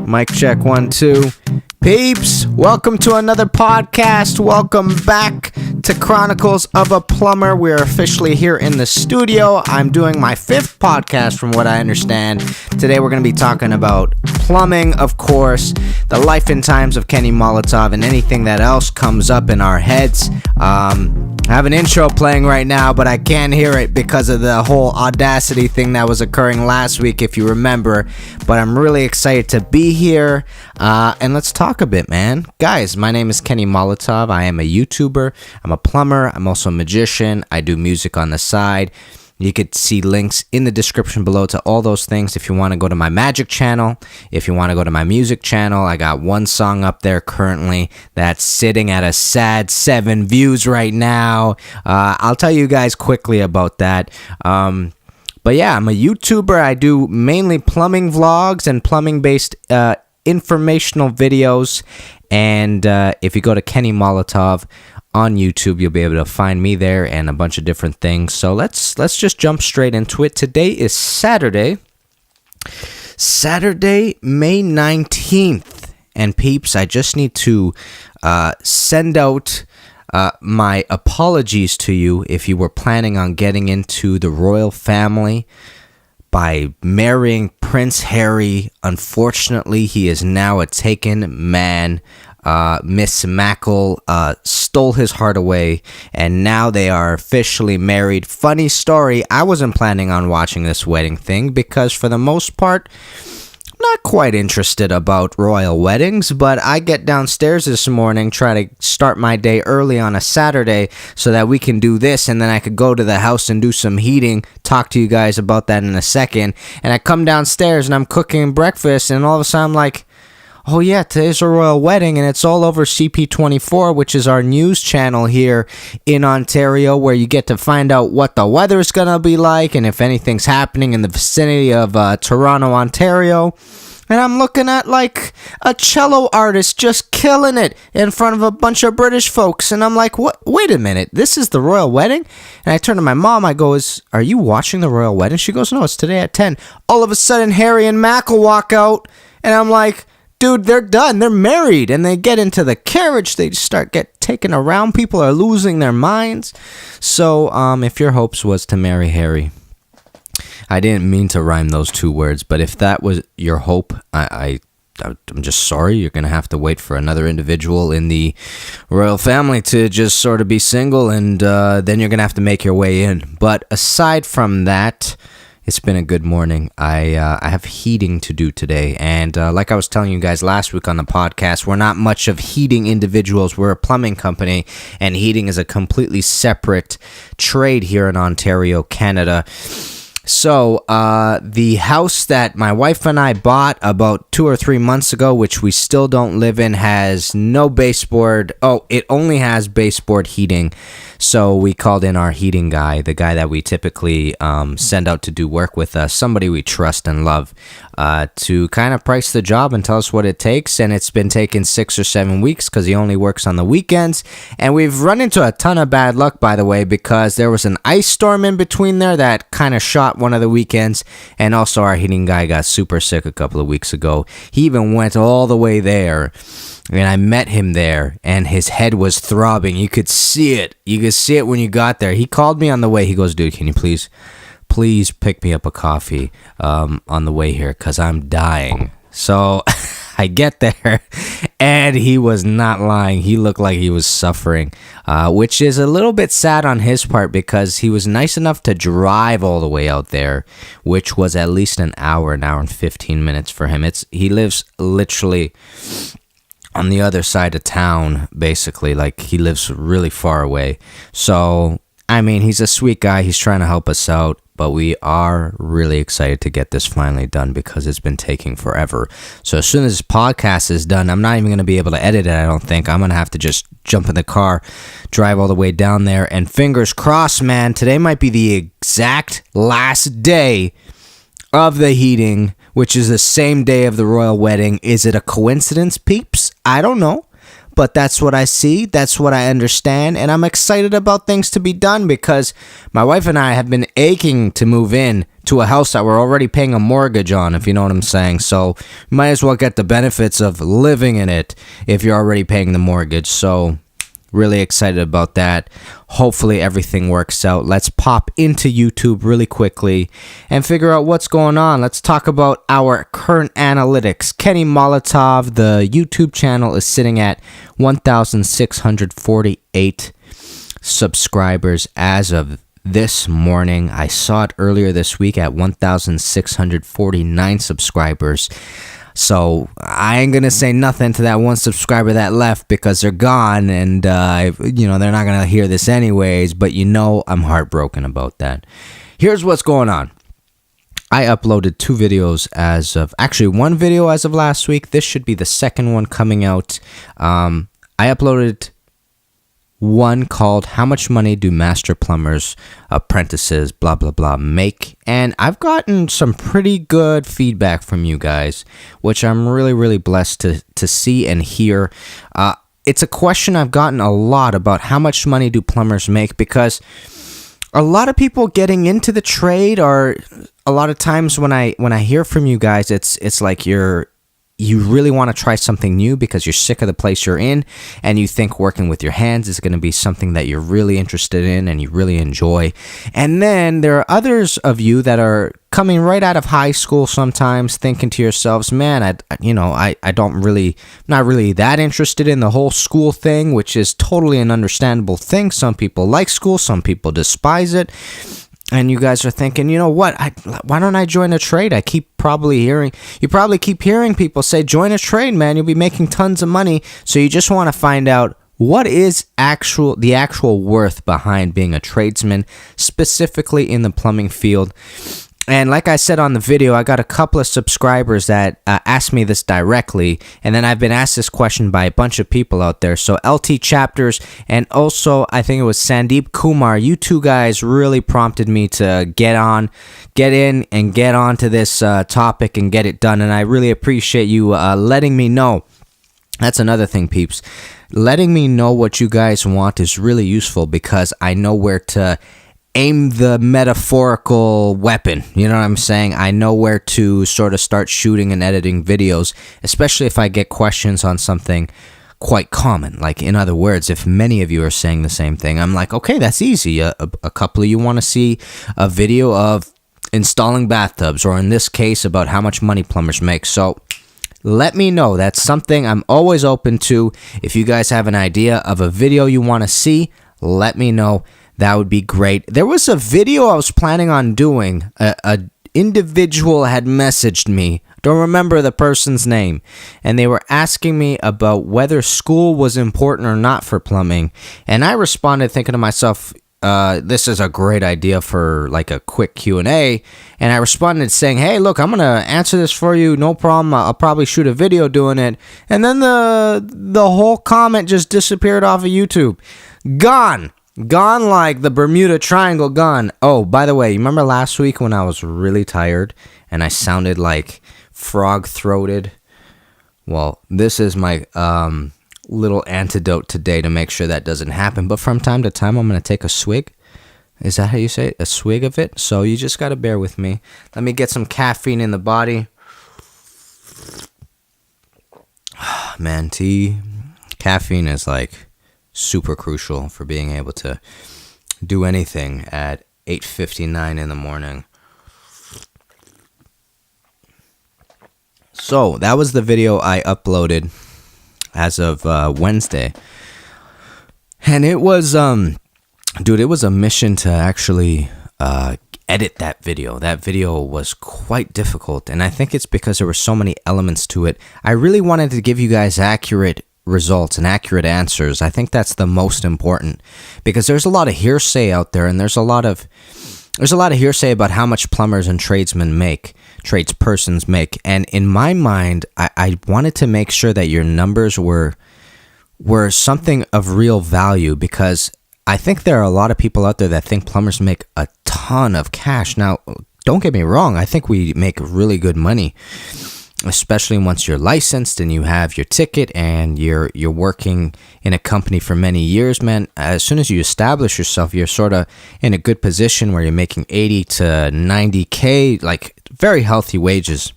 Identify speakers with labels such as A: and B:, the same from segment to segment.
A: Mic check 1, 2. Peeps, welcome to another podcast. Welcome back to Chronicles of a Plumber. We're officially here in the studio. I'm doing my 5th podcast from what I understand. Today we're going to be talking about plumbing, of course, the life and times of Kenny Molotov, and anything that else comes up in our heads. I have an intro playing right now, but I can't hear it because of the whole Audacity thing that was occurring last week, if you remember. But I'm really excited to be here, and let's talk a bit, man. Guys, my name is Kenny Molotov. I am a YouTuber. I'm a plumber. I'm also a magician. I do music on the side. You could see links in the description below to all those things if you want to go to my magic channel. If you want to go to my music channel, I got one song up there currently that's sitting at a sad 7 views right now. I'll tell you guys quickly about that. But yeah, I'm a YouTuber. I do mainly plumbing vlogs and plumbing-based informational videos. And if you go to Kenny Molotov on YouTube, you'll be able to find me there and a bunch of different things. So let's just jump straight into it. Today is Saturday, May 19th. And peeps, I just need to send out my apologies to you if you were planning on getting into the royal family by marrying Prince Harry. Unfortunately, he is now a taken man. Miss Mackle stole his heart away, and now they are officially married. Funny story, I wasn't planning on watching this wedding thing because for the most part, I'm not quite interested about royal weddings, but I get downstairs this morning, try to start my day early on a Saturday so that we can do this, and then I could go to the house and do some heating, talk to you guys about that in a second. And I come downstairs and I'm cooking breakfast, and all of a sudden I'm like, oh yeah, today's a royal wedding, and it's all over CP24, which is our news channel here in Ontario, where you get to find out what the weather's gonna be like and if anything's happening in the vicinity of Toronto, Ontario. And I'm looking at like a cello artist just killing it in front of a bunch of British folks, and I'm like, what? Wait a minute, this is the royal wedding? And I turn to my mom, I go, are you watching the royal wedding? She goes, no, it's today at 10. All of a sudden, Harry and Mackle walk out, and I'm like, dude, they're done. They're married, and they get into the carriage. They start get taken around. People are losing their minds. So, if your hopes was to marry Harry, I didn't mean to rhyme those 2 words, but if that was your hope, I'm just sorry. You're gonna have to wait for another individual in the royal family to just sort of be single, and then you're gonna have to make your way in. But aside from that, it's been a good morning. I have heating to do today, and like I was telling you guys last week on the podcast, we're not much of heating individuals. We're a plumbing company, and heating is a completely separate trade here in Ontario, Canada. So, the house that my wife and I bought about 2 or 3 months ago, which we still don't live in, has no baseboard. Oh, it only has baseboard heating. So we called in our heating guy, the guy that we typically send out to do work with us, somebody we trust and love, to kind of price the job and tell us what it takes. And it's been taking 6 or 7 weeks because he only works on the weekends. And we've run into a ton of bad luck, by the way, because there was an ice storm in between there that kind of shot one of the weekends. And also our heating guy got super sick a couple of weeks ago. He even went all the way there. And I met him there, and his head was throbbing. You could see it. You could see it when you got there. He called me on the way. He goes, dude, can you please pick me up a coffee on the way here, because I'm dying. So I get there, and he was not lying. He looked like he was suffering, which is a little bit sad on his part because he was nice enough to drive all the way out there, which was at least an hour and 15 minutes for him. He lives literally on the other side of town, basically. Like, he lives really far away. So, I mean, he's a sweet guy. He's trying to help us out. But we are really excited to get this finally done because it's been taking forever. So as soon as this podcast is done, I'm not even going to be able to edit it, I don't think. I'm going to have to just jump in the car, drive all the way down there. And fingers crossed, man, today might be the exact last day of the heating, which is the same day of the royal wedding. Is it a coincidence, peeps? I don't know. but that's what I see, that's what I understand, and I'm excited about things to be done because my wife and I have been aching to move in to a house that we're already paying a mortgage on, if you know what I'm saying. So might as well get the benefits of living in it if you're already paying the mortgage. So really excited about that. Hopefully everything works out. Let's pop into YouTube really quickly and figure out what's going on. Let's talk about our current analytics. Kenny Molotov, the YouTube channel, is sitting at 1,648 subscribers as of this morning. I saw it earlier this week at 1,649 subscribers. So I ain't going to say nothing to that one subscriber that left because they're gone and, they're not going to hear this anyways, but I'm heartbroken about that. Here's what's going on. I uploaded two videos one video as of last week. This should be the second one coming out. I uploaded one called How Much Money Do Master Plumbers, Apprentices, blah, blah, blah, make? And I've gotten some pretty good feedback from you guys, which I'm really, really blessed to see and hear. It's a question I've gotten a lot about how much money do plumbers make, because a lot of people getting into the trade are, a lot of times when I hear from you guys, it's like you really want to try something new because you're sick of the place you're in and you think working with your hands is going to be something that you're really interested in and you really enjoy. And then there are others of you that are coming right out of high school sometimes thinking to yourselves, man, I'm not really that interested in the whole school thing, which is totally an understandable thing. Some people like school, some people despise it. And you guys are thinking, you know what? Why don't I join a trade? You probably keep hearing people say, join a trade, man. You'll be making tons of money. So you just want to find out what is the actual worth behind being a tradesman, specifically in the plumbing field. And like I said on the video, I got a couple of subscribers that asked me this directly, and then I've been asked this question by a bunch of people out there. So LT Chapters and also I think it was Sandeep Kumar, you two guys really prompted me to get in and get onto this topic and get it done, and I really appreciate you letting me know. That's another thing, peeps. Letting me know what you guys want is really useful because I know where to aim the metaphorical weapon. You know what I'm saying? I know where to sort of start shooting and editing videos, especially if I get questions on something quite common. Like, in other words, if many of you are saying the same thing, I'm like, okay, that's easy. A couple of you want to see a video of installing bathtubs, or in this case, about how much money plumbers make. So let me know. That's something I'm always open to. If you guys have an idea of a video you want to see, let me know. That would be great. There was a video I was planning on doing. A individual had messaged me. Don't remember the person's name. And they were asking me about whether school was important or not for plumbing. And I responded thinking to myself, this is a great idea for like a quick Q&A. And I responded saying, hey, look, I'm going to answer this for you. No problem. I'll probably shoot a video doing it. And then the whole comment just disappeared off of YouTube. Gone like the Bermuda Triangle, gone. Oh, by the way, you remember last week when I was really tired and I sounded like frog-throated? Well, this is my little antidote today to make sure that doesn't happen. But from time to time, I'm going to take a swig. Is that how you say it? A swig of it? So you just got to bear with me. Let me get some caffeine in the body. Man, caffeine is like super crucial for being able to do anything at 8:59 in the morning. So that was the video I uploaded as of Wednesday, and it was it was a mission to actually edit that video. That video was quite difficult, and I think it's because there were so many elements to it. I really wanted to give you guys accurate results and accurate answers. I think that's the most important, because there's a lot of hearsay out there, and there's a lot of hearsay about how much plumbers and tradespersons make. And in my mind, I wanted to make sure that your numbers were something of real value, because I think there are a lot of people out there that think plumbers make a ton of cash. Now, don't get me wrong, I think we make really good money. especially once you're licensed and you have your ticket and you're working in a company for many years, man, as soon as you establish yourself, you're sort of in a good position where you're making 80 to 90K, like very healthy wages.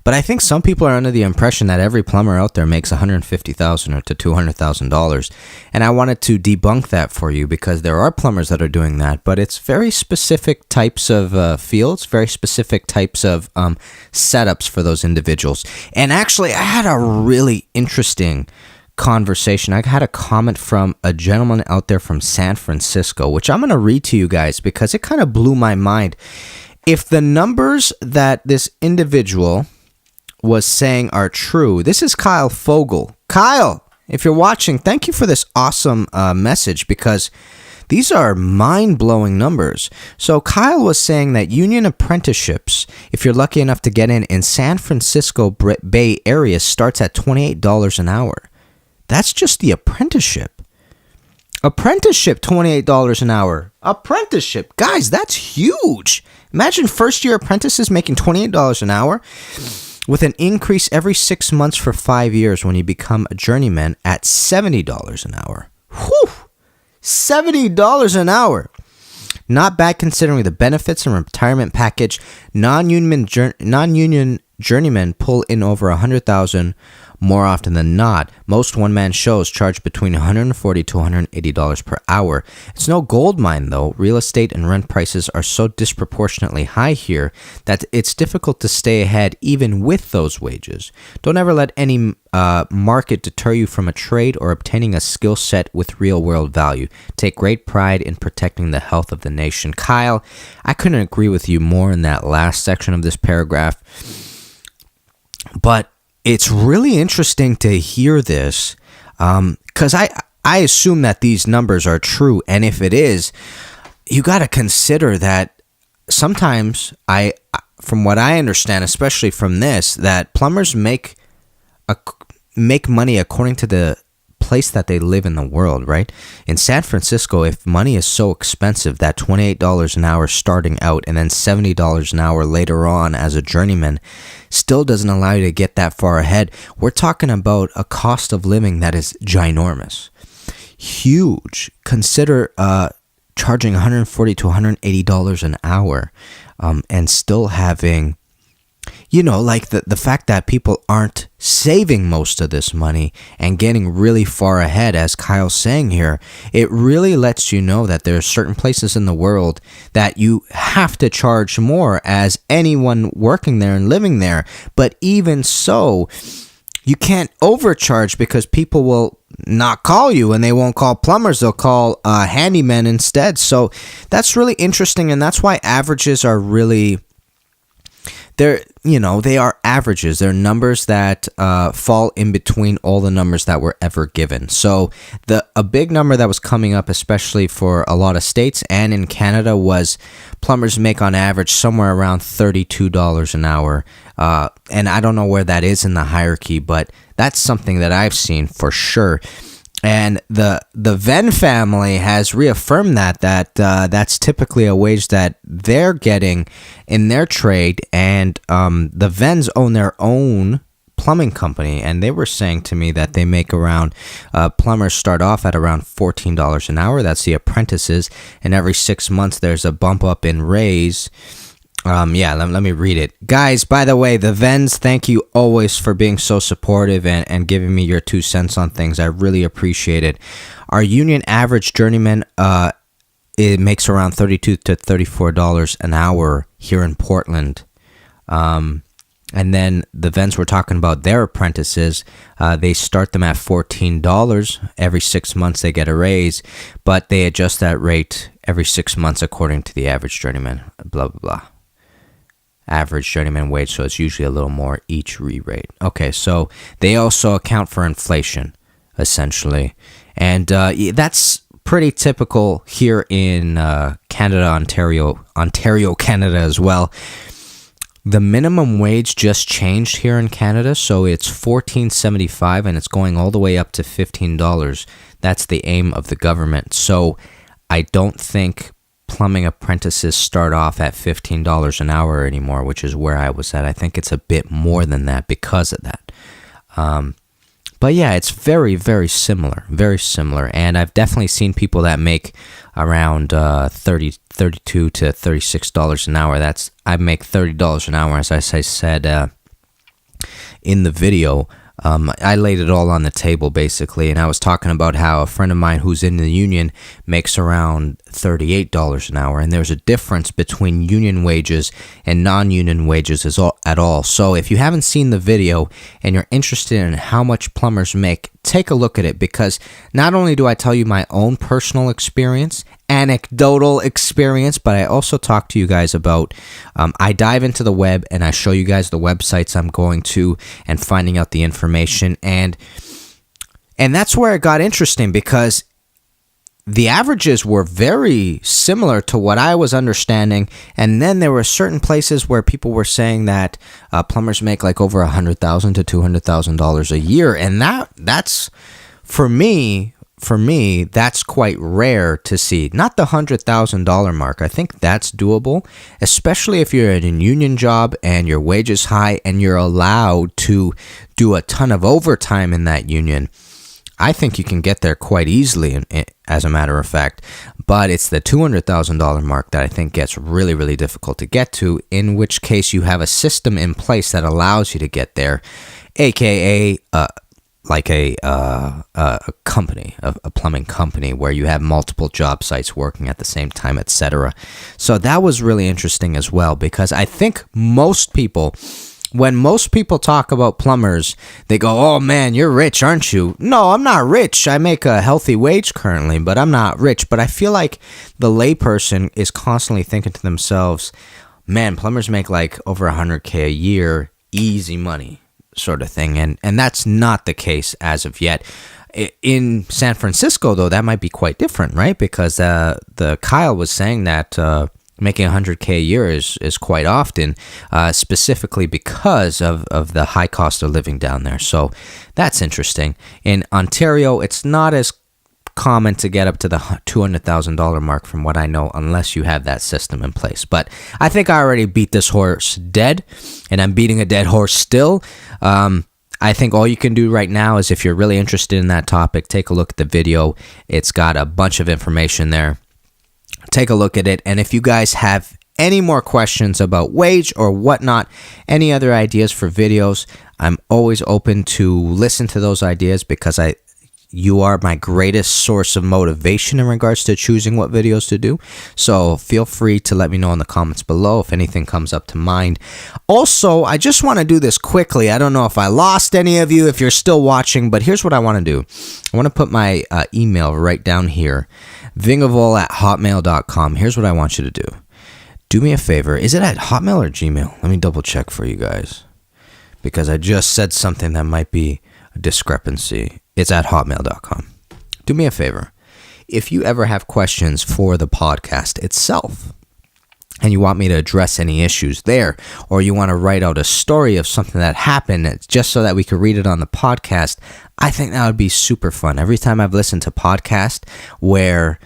A: But I think some people are under the impression that every plumber out there makes $150,000 to $200,000. And I wanted to debunk that for you, because there are plumbers that are doing that, but it's very specific types of fields, very specific types of setups for those individuals. And actually, I had a really interesting conversation. I had a comment from a gentleman out there from San Francisco, which I'm going to read to you guys because it kind of blew my mind. If the numbers that this individual was saying are true. This is Kyle Fogel. Kyle, if you're watching, thank you for this awesome message, because these are mind-blowing numbers. So Kyle was saying that union apprenticeships, if you're lucky enough to get in San Francisco Bay Area, starts at $28 an hour. That's just the apprenticeship. Apprenticeship, $28 an hour. Apprenticeship. Guys, that's huge. Imagine first-year apprentices making $28 an hour, with an increase every 6 months for 5 years when you become a journeyman at $70 an hour. Whew! $70 an hour. Not bad considering the benefits and retirement package. Non-union journeymen pull in over $100,000 more often than not. Most one-man shows charge between $140 to $180 per hour. It's no gold mine, though. Real estate and rent prices are so disproportionately high here that it's difficult to stay ahead even with those wages. Don't ever let any market deter you from a trade or obtaining a skill set with real-world value. Take great pride in protecting the health of the nation. Kyle, I couldn't agree with you more in that last section of this paragraph. But it's really interesting to hear this, because I assume that these numbers are true, and if it is, you got to consider that sometimes from what I understand, especially from this, that plumbers make money according to the place that they live in the world, right? In San Francisco, if money is so expensive, that $28 an hour starting out and then $70 an hour later on as a journeyman still doesn't allow you to get that far ahead. We're talking about a cost of living that is ginormous, huge. Consider charging $140 to $180 an hour, and still having, like the fact that people aren't saving most of this money and getting really far ahead, as Kyle's saying here, it really lets you know that there are certain places in the world that you have to charge more as anyone working there and living there. But even so, you can't overcharge, because people will not call you, and they won't call plumbers. They'll call handymen instead. So that's really interesting, and that's why averages are really... they are averages. They're numbers that fall in between all the numbers that were ever given. So a big number that was coming up, especially for a lot of states and in Canada, was plumbers make on average somewhere around $32 an hour. And I don't know where that is in the hierarchy, but that's something that I've seen for sure. And the Venn family has reaffirmed that that's typically a wage that they're getting in their trade. And the Venns own their own plumbing company, and they were saying to me that they make around, plumbers start off at around $14 an hour. That's the apprentices, and every 6 months there's a bump up in raise. Let me read it. Guys, by the way, the Vens, thank you always for being so supportive and giving me your 2 cents on things. I really appreciate it. Our union average journeyman, it makes around $32 to $34 an hour here in Portland. And then the Vens were talking about their apprentices. They start them at $14. Every 6 months they get a raise, but they adjust that rate every 6 months according to the average journeyman, blah, blah, blah. Average journeyman wage, so it's usually a little more each re-rate. Okay, so they also account for inflation, essentially. And that's pretty typical here in Canada, Ontario, Canada as well. The minimum wage just changed here in Canada, so it's $14.75, and it's going all the way up to $15. That's the aim of the government. So I don't think plumbing apprentices start off at $15 an hour anymore, which is where I was at. I think it's a bit more than that because of that. But yeah, it's very, very similar, and I've definitely seen people that make around $32 to $36 an hour. I make $30 an hour, as I said in the video. I laid it all on the table, basically, and I was talking about how a friend of mine who's in the union makes around $38 an hour, and there's a difference between union wages and non-union wages at all. So if you haven't seen the video and you're interested in how much plumbers make, take a look at it, because not only do I tell you my own personal experience, anecdotal experience, but I also talk to you guys about, I dive into the web and I show you guys the websites I'm going to and finding out the information, and that's where it got interesting, because the averages were very similar to what I was understanding, and then there were certain places where people were saying that plumbers make like over $100,000 to $200,000 a year, and that's for me, that's quite rare to see. Not the $100,000 mark. I think that's doable, especially if you're in a union job and your wage is high and you're allowed to do a ton of overtime in that union. I think you can get there quite easily, as a matter of fact, but it's the $200,000 mark that I think gets really, really difficult to get to, in which case you have a system in place that allows you to get there, aka like a company, a plumbing company, where you have multiple job sites working at the same time, etc. So that was really interesting as well, because I think when most people talk about plumbers, they go, "Oh man, you're rich, aren't you?" No, I'm not rich. I make a healthy wage currently, but I'm not rich. But I feel like the layperson is constantly thinking to themselves, "Man, plumbers make like over $100K a year, easy money," sort of thing. And that's not the case as of yet. In San Francisco, though, that might be quite different, right? Because the Kyle was saying that making $100K a year is quite often, specifically because of the high cost of living down there. So that's interesting. In Ontario, it's not as common to get up to the $200,000 mark, from what I know, unless you have that system in place. But I think I already beat this horse dead, and I'm beating a dead horse still. I think all you can do right now is, if you're really interested in that topic, take a look at the video. It's got a bunch of information there. Take a look at it, and if you guys have any more questions about wage or whatnot, any other ideas for videos, I'm always open to listen to those ideas, because you are my greatest source of motivation in regards to choosing what videos to do. So feel free to let me know in the comments below if anything comes up to mind. Also, I just want to do this quickly. I don't know if I lost any of you, if you're still watching, but here's what I want to do. I want to put my email right down here, vingavol@hotmail.com. Here's what I want you to do. Do me a favor. Is it at Hotmail or Gmail? Let me double check for you guys, because I just said something that might be a discrepancy. It's at hotmail.com. Do me a favor. If you ever have questions for the podcast itself, and you want me to address any issues there, or you want to write out a story of something that happened just so that we could read it on the podcast, I think that would be super fun. Every time I've listened to podcasts where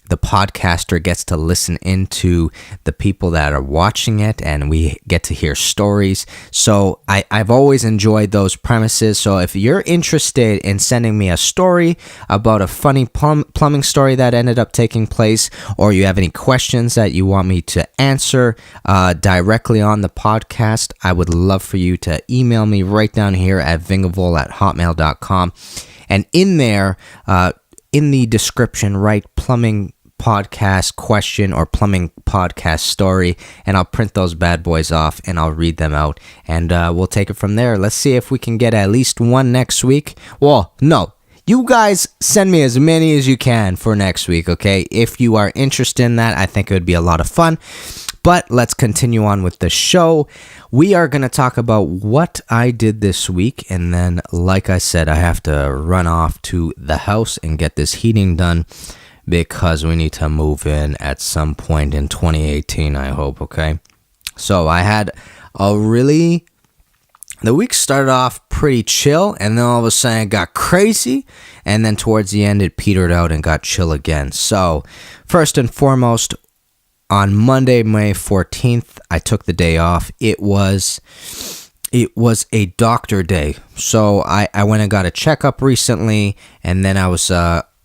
A: the podcaster gets to listen into the people that are watching it, and we get to hear stories. So I've always enjoyed those premises. So if you're interested in sending me a story about a funny plumbing story that ended up taking place, or you have any questions that you want me to answer directly on the podcast, I would love for you to email me right down here at vingavol@hotmail.com. And in there, in the description, write plumbing podcast question or plumbing podcast story, and I'll print those bad boys off and I'll read them out, and we'll take it from there. Let's see if we can get at least one next week. Well, no, you guys send me as many as you can for next week, okay? If you are interested in that, I think it would be a lot of fun. But let's continue on with the show. We are going to talk about what I did this week, and then, like I said, I have to run off to the house and get this heating done, because we need to move in at some point in 2018, I hope, okay? So I had the week started off pretty chill, and then all of a sudden it got crazy, and then towards the end it petered out and got chill again. So first and foremost, on Monday, May 14th, I took the day off. It was a doctor day. So I went and got a checkup recently, and then I was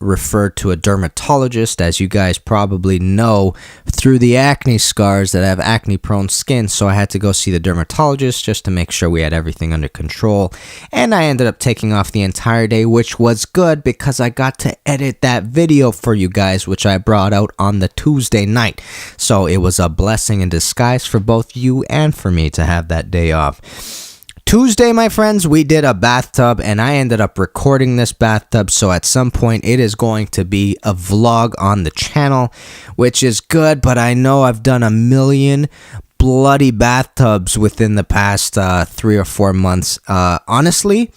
A: referred to a dermatologist, as you guys probably know, through the acne scars that I have acne-prone skin. So I had to go see the dermatologist just to make sure we had everything under control. And I ended up taking off the entire day, which was good because I got to edit that video for you guys, which I brought out on the Tuesday night. So it was a blessing in disguise for both you and for me to have that day off. Tuesday, my friends, we did a bathtub, and I ended up recording this bathtub, so at some point it is going to be a vlog on the channel, which is good, but I know I've done a million bloody bathtubs within the past 3 or 4 months. Honestly,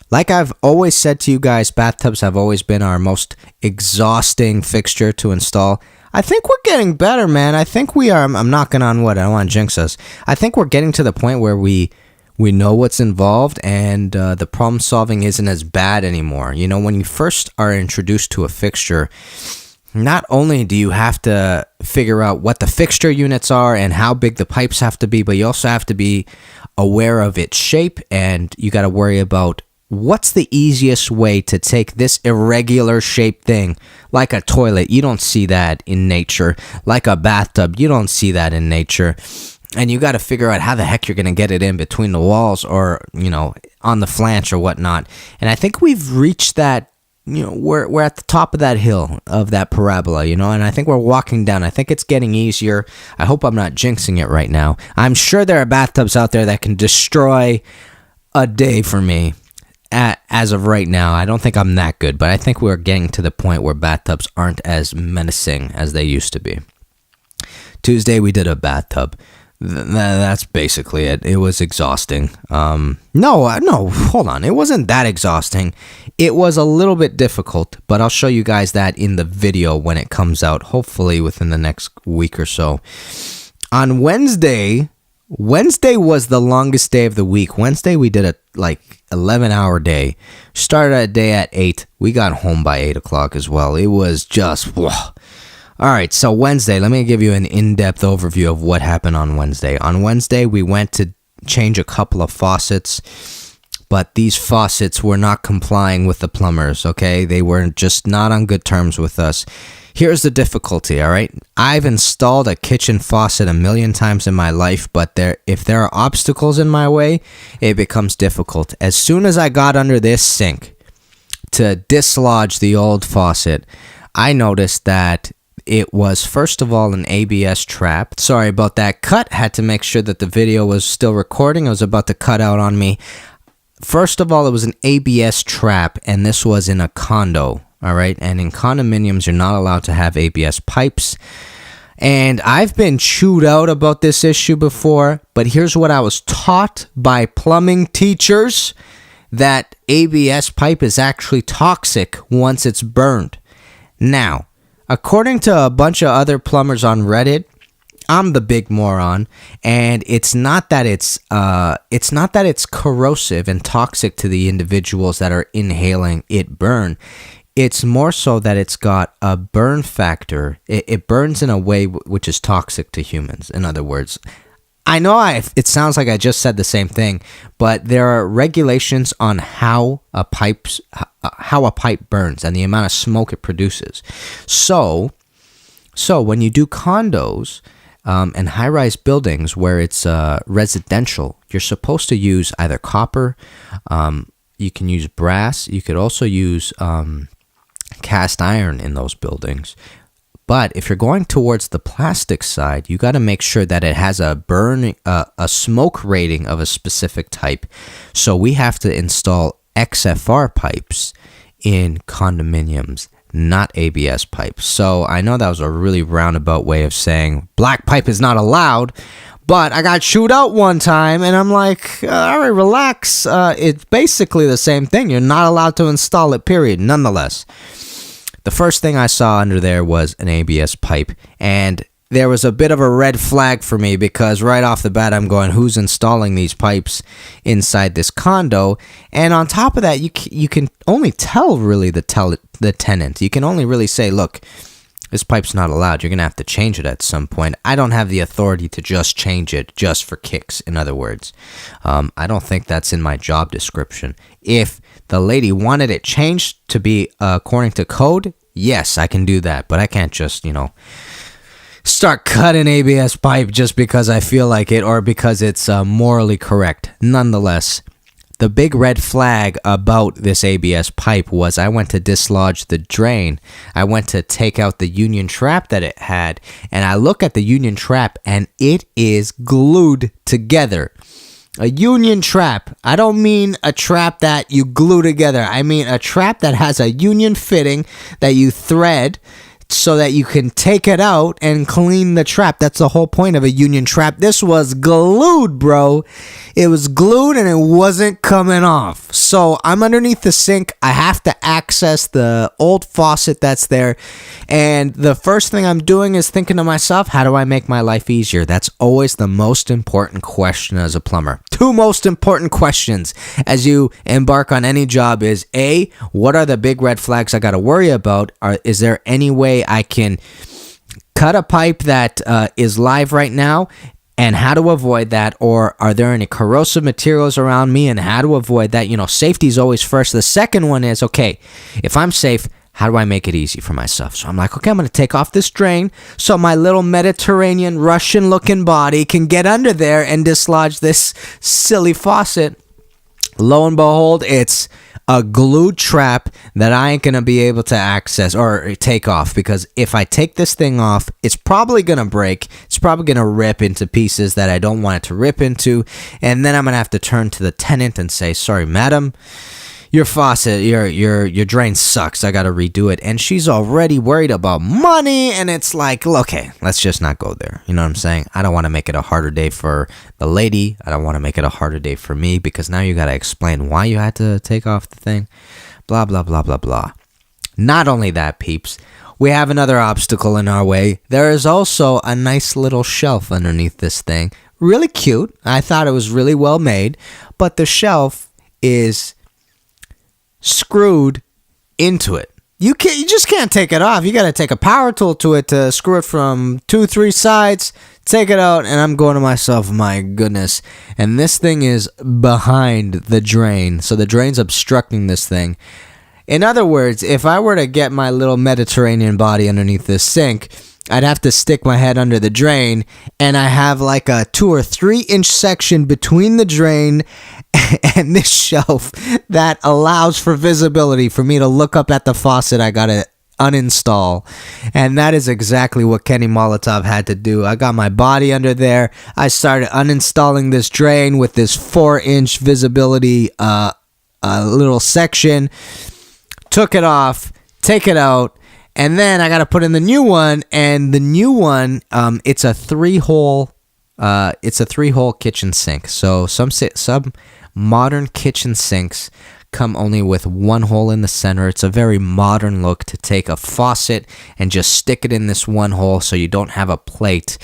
A: like I've always said to you guys, bathtubs have always been our most exhausting fixture to install. I think we're getting better, man. I think we are. I'm knocking on wood. I don't want to jinx us. I think we're getting to the point where we know what's involved, and the problem solving isn't as bad anymore. You know, when you first are introduced to a fixture, not only do you have to figure out what the fixture units are and how big the pipes have to be, but you also have to be aware of its shape, and you got to worry about what's the easiest way to take this irregular shaped thing, like a toilet. You don't see that in nature. Like a bathtub, you don't see that in nature. And you got to figure out how the heck you're going to get it in between the walls, or, you know, on the flange or whatnot. And I think we've reached that, you know, we're at the top of that hill, of that parabola, you know, and I think we're walking down. I think it's getting easier. I hope I'm not jinxing it right now. I'm sure there are bathtubs out there that can destroy a day for me. As of right now, I don't think I'm that good, but I think we're getting to the point where bathtubs aren't as menacing as they used to be. Tuesday, we did a bathtub. That's basically it. It was exhausting. No, hold on. It wasn't that exhausting. It was a little bit difficult, but I'll show you guys that in the video when it comes out, hopefully within the next week or so. On Wednesday was the longest day of the week. Wednesday, we did a 11-hour day. Started a day at 8. We got home by 8 o'clock as well. It was just, whoa. All right, so Wednesday, let me give you an in-depth overview of what happened on Wednesday. On Wednesday, we went to change a couple of faucets, but these faucets were not complying with the plumbers, okay? They were just not on good terms with us. Here's the difficulty, all right? I've installed a kitchen faucet a million times in my life, but if there are obstacles in my way, it becomes difficult. As soon as I got under this sink to dislodge the old faucet, I noticed that it was, first of all, an ABS trap. Sorry about that cut. Had to make sure that the video was still recording. It was about to cut out on me. First of all, it was an ABS trap, and this was in a condo, all right? And in condominiums, you're not allowed to have ABS pipes. And I've been chewed out about this issue before, but here's what I was taught by plumbing teachers, that ABS pipe is actually toxic once it's burned. Now, according to a bunch of other plumbers on Reddit, I'm the big moron, and it's not that it's corrosive and toxic to the individuals that are inhaling it burn. It's more so that it's got a burn factor. It burns in a way which is toxic to humans. In other words, I know it sounds like I just said the same thing, but there are regulations on how a pipe burns and the amount of smoke it produces. So when you do condos and high-rise buildings where it's residential, you're supposed to use either copper, you can use brass, you could also use cast iron in those buildings. But if you're going towards the plastic side, you got to make sure that it has a smoke rating of a specific type. So we have to install XFR pipes in condominiums, not ABS pipes. So I know that was a really roundabout way of saying black pipe is not allowed, but I got chewed out one time, and I'm like, all right, relax. It's basically the same thing. You're not allowed to install it, period. Nonetheless, the first thing I saw under there was an ABS pipe, and there was a bit of a red flag for me, because right off the bat I'm going, who's installing these pipes inside this condo? And on top of that, you can only tell really the tenant. You can only really say, look, this pipe's not allowed. You're going to have to change it at some point. I don't have the authority to just change it just for kicks, in other words. I don't think that's in my job description. If the lady wanted it changed to be according to code, yes, I can do that. But I can't just, start cutting ABS pipe just because I feel like it or because it's morally correct. Nonetheless, the big red flag about this ABS pipe was I went to dislodge the drain. I went to take out the union trap that it had, and I look at the union trap and it is glued together. A union trap. I don't mean a trap that you glue together. I mean a trap that has a union fitting that you thread so that you can take it out and clean the trap. That's the whole point of a union trap. This was glued, bro. It was glued and it wasn't coming off. So I'm underneath the sink. I have to access the old faucet that's there. And the first thing I'm doing is thinking to myself, how do I make my life easier? That's always the most important question as a plumber. Two most important questions as you embark on any job is A, what are the big red flags I got to worry about? Is there any way I can cut a pipe that is live right now, and how to avoid that? Or are there any corrosive materials around me and how to avoid that? Safety is always first. The second one is, okay, if I'm safe, how do I make it easy for myself? So I'm like, okay, I'm going to take off this drain so my little Mediterranean Russian looking body can get under there and dislodge this silly faucet. Lo and behold, it's a glued trap that I ain't going to be able to access or take off, because if I take this thing off, it's probably going to break. It's probably going to rip into pieces that I don't want it to rip into. And then I'm going to have to turn to the tenant and say, sorry, madam, your faucet, your drain sucks. I got to redo it. And she's already worried about money. And it's like, okay, let's just not go there. You know what I'm saying? I don't want to make it a harder day for the lady. I don't want to make it a harder day for me, because now you got to explain why you had to take off the thing. Blah, blah, blah, blah, blah. Not only that, peeps, we have another obstacle in our way. There is also a nice little shelf underneath this thing. Really cute. I thought it was really well made. But the shelf is screwed into it. You just can't take it off. You got to take a power tool to it to screw it from 2-3 sides, take it out, and I'm going to myself, my goodness. And this thing is behind the drain, so the drain's obstructing this thing. In other words, if I were to get my little Mediterranean body underneath this sink, I'd have to stick my head under the drain, and I have like a 2 or 3 inch section between the drain and this shelf that allows for visibility for me to look up at the faucet I gotta uninstall. And that is exactly what Kenny Molotov had to do. I got my body under there. I started uninstalling this drain with this 4-inch visibility little section. Took it off, take it out, and then I gotta put in the new one. And the new one, it's a 3-hole. It's a 3-hole kitchen sink. So some modern kitchen sinks come only with 1 hole in the center. It's a very modern look to take a faucet and just stick it in this 1 hole so you don't have a plate.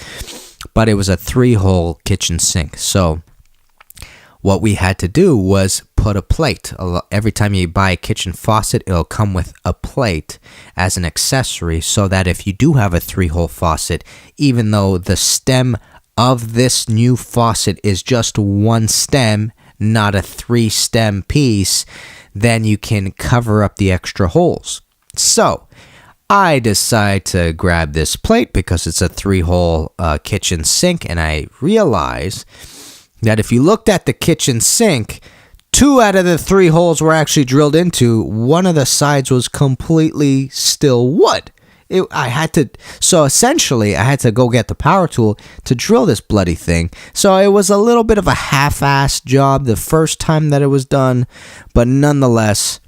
A: But it was a 3-hole kitchen sink. So what we had to do was put a plate. Every time you buy a kitchen faucet, it'll come with a plate as an accessory, so that if you do have a 3-hole faucet, even though the stem of this new faucet is just 1 stem, not a 3-stem piece, then you can cover up the extra holes. So I decide to grab this plate because it's a 3-hole kitchen sink, and I realize that if you looked at the kitchen sink, 2 out of the 3 holes were actually drilled into. One of the sides was completely still wood. So essentially, I had to go get the power tool to drill this bloody thing. So it was a little bit of a half-assed job the first time that it was done, but nonetheless,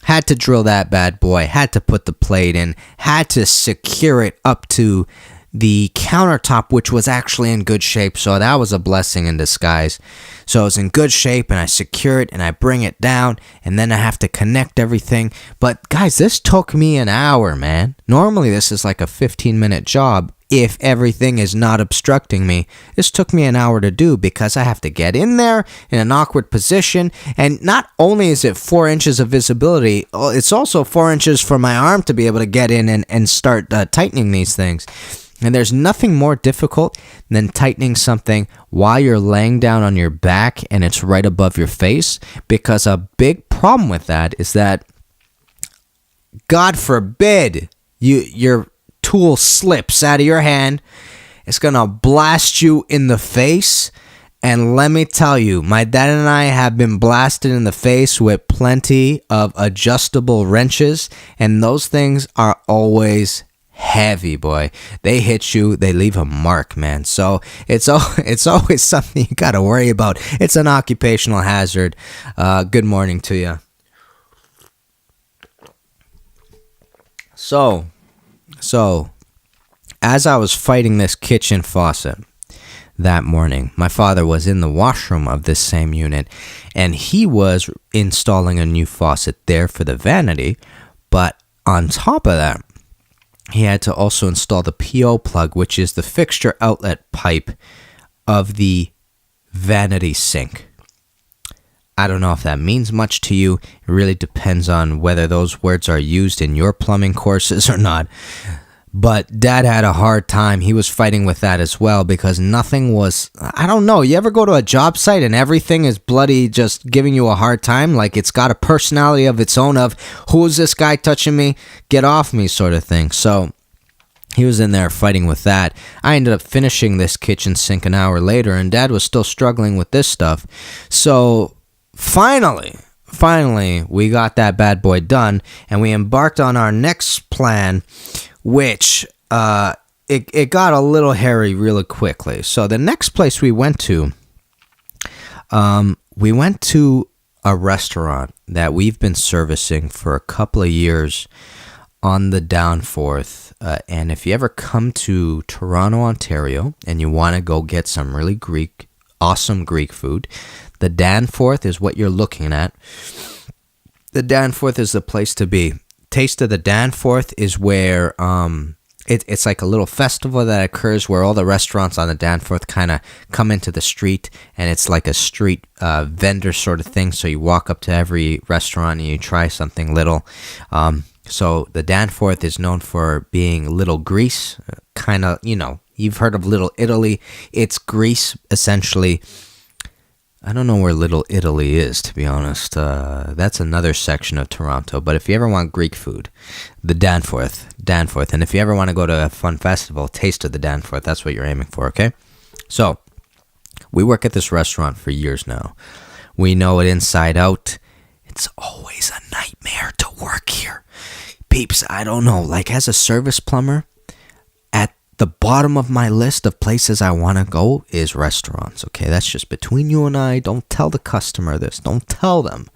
A: had to drill that bad boy, had to put the plate in, had to secure it up to the countertop, which was actually in good shape. So that was a blessing in disguise. So it was in good shape, and I secure it and I bring it down, and then I have to connect everything. But guys, this took me an hour, man. Normally this is like a 15-minute job if everything is not obstructing me. This took me an hour to do because I have to get in there in an awkward position. And not only is it 4 inches of visibility, it's also 4 inches for my arm to be able to get in and start tightening these things. And there's nothing more difficult than tightening something while you're laying down on your back and it's right above your face, because a big problem with that is that, God forbid, your tool slips out of your hand. It's gonna blast you in the face. And let me tell you, my dad and I have been blasted in the face with plenty of adjustable wrenches, and those things are always heavy, boy. They hit you, they leave a mark, man. So it's always something you gotta worry about. It's an occupational hazard. Good morning to you. So as I was fighting this kitchen faucet that morning, my father was in the washroom of this same unit, and he was installing a new faucet there for the vanity. But on top of that, he had to also install the PO plug, which is the fixture outlet pipe of the vanity sink. I don't know if that means much to you. It really depends on whether those words are used in your plumbing courses or not. But Dad had a hard time. He was fighting with that as well, because nothing was, I don't know, you ever go to a job site and everything is bloody just giving you a hard time? Like it's got a personality of its own of, who is this guy touching me? Get off me, sort of thing. So he was in there fighting with that. I ended up finishing this kitchen sink an hour later, and Dad was still struggling with this stuff. So finally, we got that bad boy done, and we embarked on our next plan, which it got a little hairy really quickly. So the next place we went to a restaurant that we've been servicing for a couple of years on the Danforth. And if you ever come to Toronto, Ontario, and you want to go get some really awesome Greek food, the Danforth is what you're looking at. The Danforth is the place to be. Taste of the Danforth is where it's like a little festival that occurs where all the restaurants on the Danforth kind of come into the street, and it's like a street vendor sort of thing. So you walk up to every restaurant and you try something little. So the Danforth is known for being Little Greece, kind of, you've heard of Little Italy. It's Greece, essentially. I don't know where Little Italy is, to be honest. That's another section of Toronto. But if you ever want Greek food, the Danforth. And if you ever want to go to a fun festival, Taste of the Danforth. That's what you're aiming for, okay? So, we work at this restaurant for years now. We know it inside out. It's always a nightmare to work here. Peeps, I don't know. Like, as a service plumber, at the bottom of my list of places I want to go is restaurants, okay? That's just between you and I. Don't tell the customer this. Don't tell them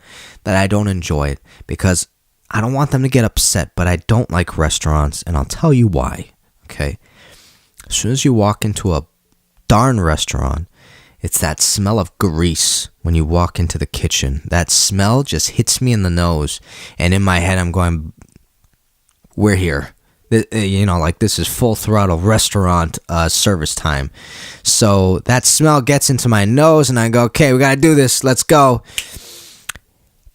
A: that I don't enjoy it, because I don't want them to get upset, but I don't like restaurants, and I'll tell you why, okay? As soon as you walk into a darn restaurant, it's that smell of grease when you walk into the kitchen. That smell just hits me in the nose, and in my head I'm going, we're here. This is full throttle restaurant service time. So that smell gets into my nose, and I go, okay, we got to do this. Let's go.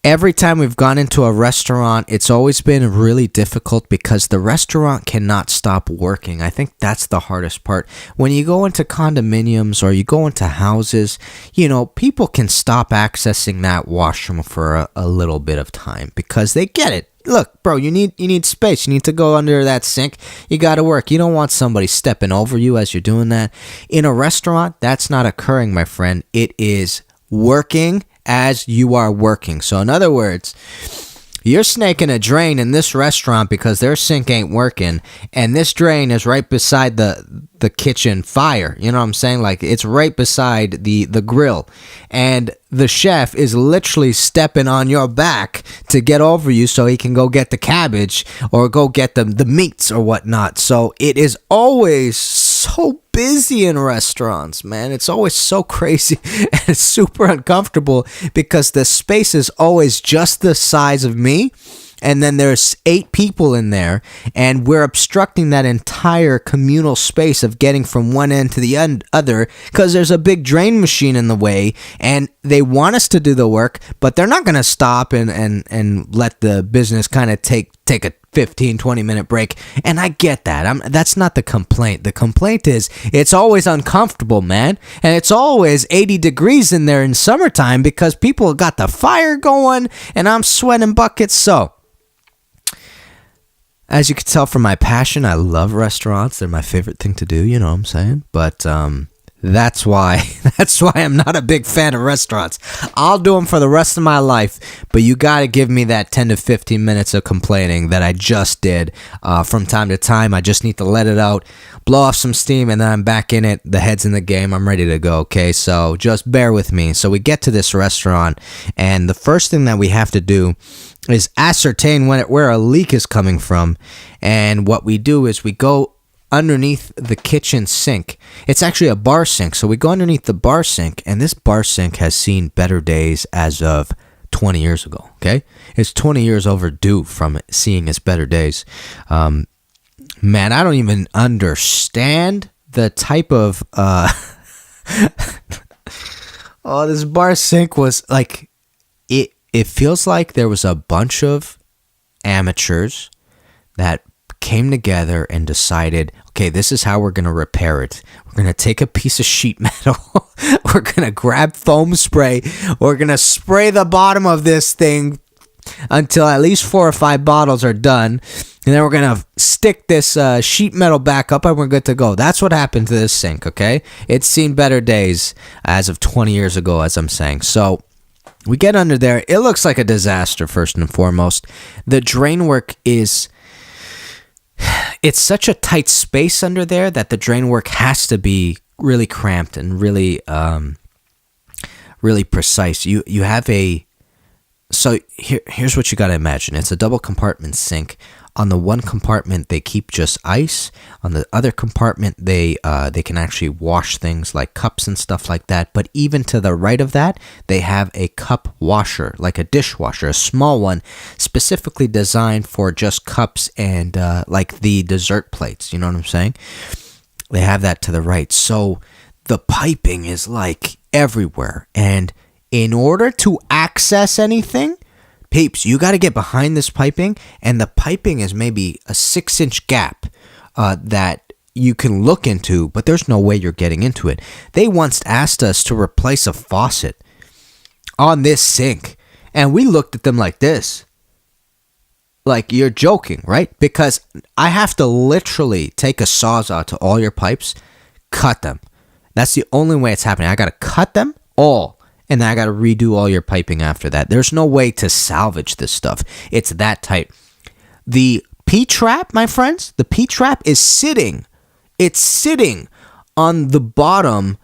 A: Every time we've gone into a restaurant, it's always been really difficult because the restaurant cannot stop working. I think that's the hardest part. When you go into condominiums or you go into houses, people can stop accessing that washroom for a little bit of time because they get it. Look, bro, you need space. You need to go under that sink. You got to work. You don't want somebody stepping over you as you're doing that. In a restaurant, that's not occurring, my friend. It is working as you are working. So in other words, you're snaking a drain in this restaurant because their sink ain't working, and this drain is right beside the kitchen fire. You know what I'm saying? Like, it's right beside the grill, and the chef is literally stepping on your back to get over you so he can go get the cabbage or go get the meats or whatnot. So it is always so busy in restaurants, man. It's always so crazy and it's super uncomfortable because the space is always just the size of me, and then there's 8 people in there, and we're obstructing that entire communal space of getting from one end to the other because there's a big drain machine in the way, and they want us to do the work, but they're not going to stop and let the business kind of take a 15-20 minute break. And I get that. That's not the complaint. The complaint is it's always uncomfortable, man, and it's always 80 degrees in there in summertime because people got the fire going and I'm sweating buckets. So as you can tell from my passion, I love restaurants. They're my favorite thing to do, you know what I'm saying? But that's why I'm not a big fan of restaurants. I'll do them for the rest of my life, but you got to give me that 10 to 15 minutes of complaining that I just did from time to time. I just need to let it out, blow off some steam, and then I'm back in it. The head's in the game. I'm ready to go, okay? So just bear with me. So we get to this restaurant, and the first thing that we have to do is ascertain where a leak is coming from. And what we do is we go underneath the kitchen sink. It's actually a bar sink. So we go underneath the bar sink, and this bar sink has seen better days as of 20 years ago, okay? It's 20 years overdue from seeing its better days. Man, I don't even understand the type of... oh, this bar sink was like... It feels like there was a bunch of amateurs that came together and decided, okay, this is how we're going to repair it. We're going to take a piece of sheet metal. We're going to grab foam spray. We're going to spray the bottom of this thing until at least 4 or 5 bottles are done. And then we're going to stick this sheet metal back up and we're good to go. That's what happened to this sink, okay? It's seen better days as of 20 years ago, as I'm saying. So we get under there. It looks like a disaster, first and foremost. The drain work is... It's such a tight space under there that the drain work has to be really cramped and really precise. You have a... So here's what you got to imagine. It's a double compartment sink. On the one compartment, they keep just ice. On the other compartment, they can actually wash things like cups and stuff like that. But even to the right of that, they have a cup washer, like a dishwasher, a small one, specifically designed for just cups and like the dessert plates. You know what I'm saying? They have that to the right. So the piping is like everywhere. And in order to access anything... Peeps, you got to get behind this piping, and the piping is maybe a 6-inch gap that you can look into, but there's no way you're getting into it. They once asked us to replace a faucet on this sink, and we looked at them like this. Like, you're joking, right? Because I have to literally take a Sawzall to all your pipes, cut them. That's the only way it's happening. I got to cut them all. And then I got to redo all your piping after that. There's no way to salvage this stuff. It's that tight. The P-trap, my friends, the P-trap is sitting. It's sitting on the bottom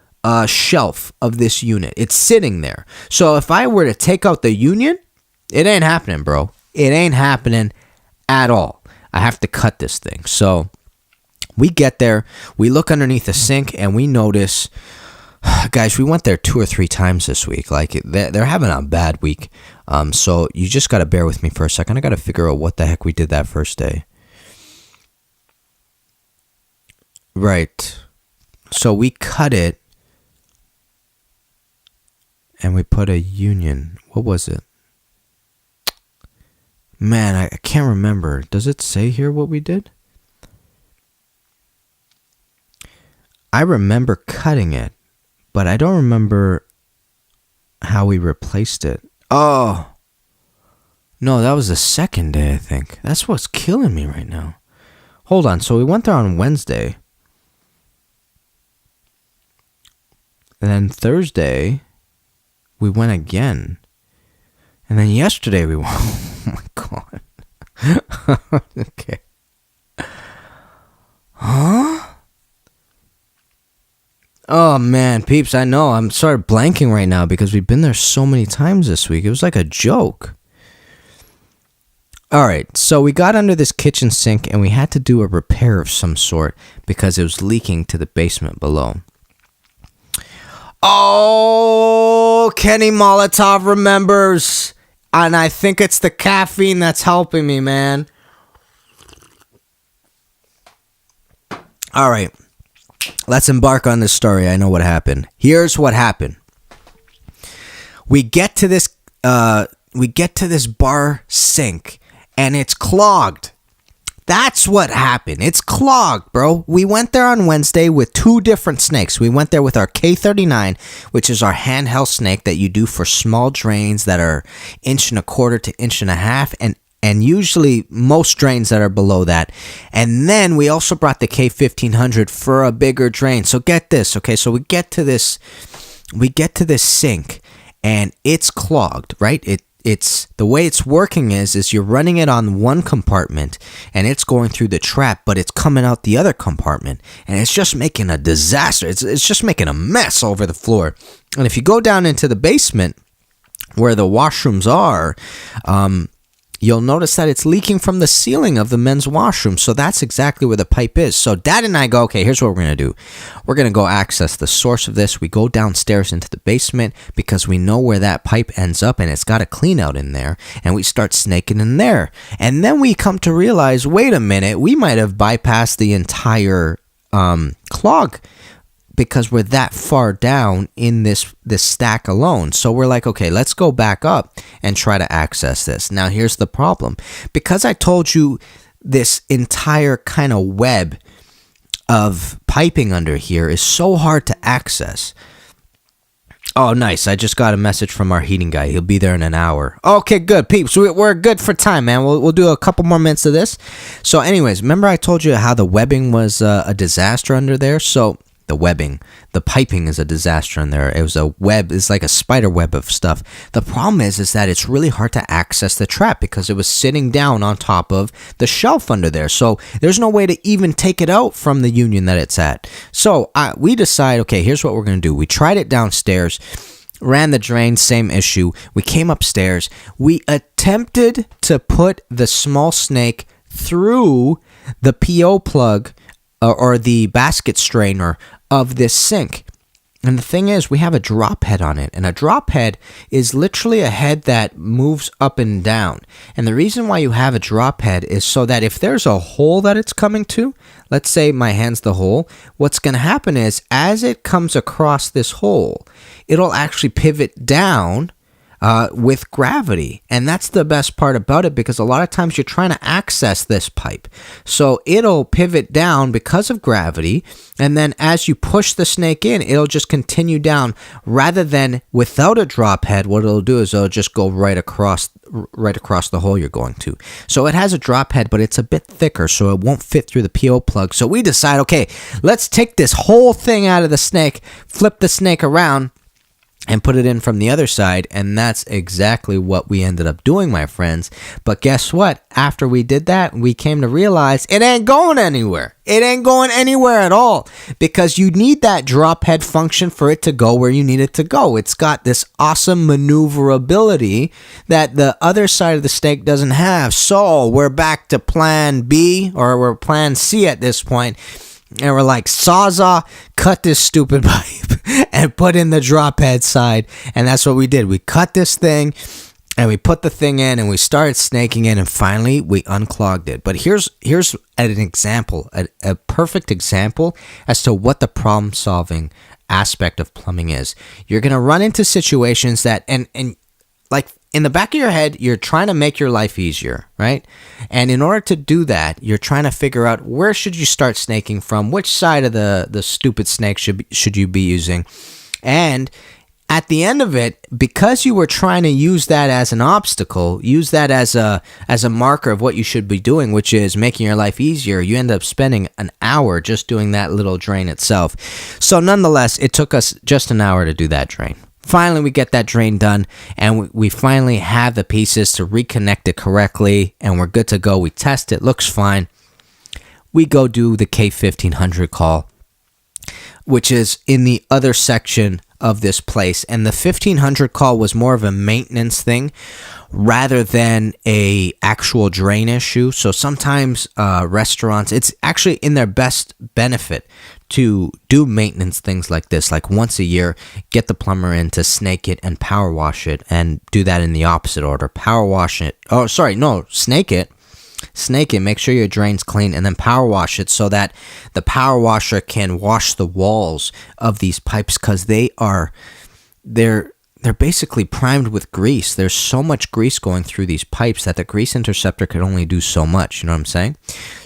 A: shelf of this unit. It's sitting there. So if I were to take out the union, it ain't happening, bro. It ain't happening at all. I have to cut this thing. So we get there. We look underneath the sink, and we notice... Guys, we went there 2 or 3 times this week. Like, they're having a bad week. So you just got to bear with me for a second. I got to figure out what the heck we did that first day. Right. So we cut it. And we put a union. What was it? Man, I can't remember. Does it say here what we did? I remember cutting it. But I don't remember how we replaced it. Oh. No, that was the second day, I think. That's what's killing me right now. Hold on. So we went there on Wednesday. And then Thursday, we went again. And then yesterday we went, oh my God. Okay. Huh? Oh man, peeps, I know. I'm sort of blanking right now because we've been there so many times this week. It was like a joke. Alright, so we got under this kitchen sink and we had to do a repair of some sort because it was leaking to the basement below. Oh, Kenny Molotov remembers. And I think it's the caffeine that's helping me, man. Alright, let's embark on this story. I know what happened. Here's what happened. We get to this bar sink. And it's clogged. That's what happened. It's clogged, bro. We went there on Wednesday with 2 different snakes. We went there with our K39, which is our handheld snake that you do for small drains that are 1.25 to 1.5 inches, and usually most drains that are below that. And then we also brought the K1500 for a bigger drain. So get this, okay? So we get to this sink, and it's clogged, right? It's the way it's working is you're running it on one compartment and it's going through the trap, but it's coming out the other compartment and it's just making a disaster. It's just making a mess over the floor. And if you go down into the basement where the washrooms are, you'll notice that it's leaking from the ceiling of the men's washroom. So that's exactly where the pipe is. So Dad and I go, okay, here's what we're going to do. We're going to go access the source of this. We go downstairs into the basement because we know where that pipe ends up and it's got a clean out in there. And we start snaking in there. And then we come to realize, wait a minute, we might have bypassed the entire clog because we're that far down in this stack alone. So we're like, okay, let's go back up and try to access this. Now, here's the problem. Because I told you this entire kind of web of piping under here is so hard to access. Oh, nice. I just got a message from our heating guy. He'll be there in an hour. Okay, good, peeps. We're good for time, man. We'll do a couple more minutes of this. So anyways, remember I told you how the webbing was a disaster under there? So the piping is a disaster in there. It was a web, it's like a spider web of stuff. The problem is that it's really hard to access the trap because it was sitting down on top of the shelf under there. So there's no way to even take it out from the union that it's at. So we decide, okay, here's what we're going to do. We tried it downstairs, ran the drain, same issue. We came upstairs. We attempted to put the small snake through the PO plug or the basket strainer of this sink. And the thing is, we have a drop head on it. And a drop head is literally a head that moves up and down. And the reason why you have a drop head is so that if there's a hole that it's coming to, let's say my hand's the hole, what's going to happen is as it comes across this hole, it'll actually pivot down with gravity. And that's the best part about it because a lot of times you're trying to access this pipe. So it'll pivot down because of gravity. And then as you push the snake in, it'll just continue down rather than without a drop head. What it'll do is it'll just go right across the hole you're going to. So it has a drop head, but it's a bit thicker, so it won't fit through the PO plug. So we decide, okay, let's take this whole thing out of the snake, flip the snake around, and put it in from the other side, and that's exactly what we ended up doing, my friends. But guess what? After we did that, we came to realize it ain't going anywhere. It ain't going anywhere at all because you need that drop head function for it to go where you need it to go. It's got this awesome maneuverability that the other side of the snake doesn't have. So we're back to plan B, or we're plan C at this point. And we're like, Sawzall, cut this stupid pipe and put in the drop head side. And that's what we did. We cut this thing and we put the thing in and we started snaking in and finally we unclogged it. But here's an example, a perfect example as to what the problem solving aspect of plumbing is. You're going to run into situations that, and like, in the back of your head, you're trying to make your life easier, right? And in order to do that, you're trying to figure out where should you start snaking from, which side of the stupid snake should you be using. And at the end of it, because you were trying to use that as an obstacle, use that as a marker of what you should be doing, which is making your life easier, you end up spending an hour just doing that little drain itself. So nonetheless, it took us just an hour to do that drain. Finally, we get that drain done, and we finally have the pieces to reconnect it correctly, and we're good to go. We test it, looks fine. We go do the K1500 call, which is in the other section of this place. And the 1500 call was more of a maintenance thing rather than a actual drain issue. So sometimes restaurants, it's actually in their best benefit to do maintenance things like this, like once a year, get the plumber in to snake it and power wash it, and do that in the opposite order. Power wash it. Oh, sorry, no, snake it. Snake it, make sure your drain's clean, and then power wash it so that the power washer can wash the walls of these pipes, because they're basically primed with grease. There's so much grease going through these pipes that the grease interceptor could only do so much, you know what I'm saying?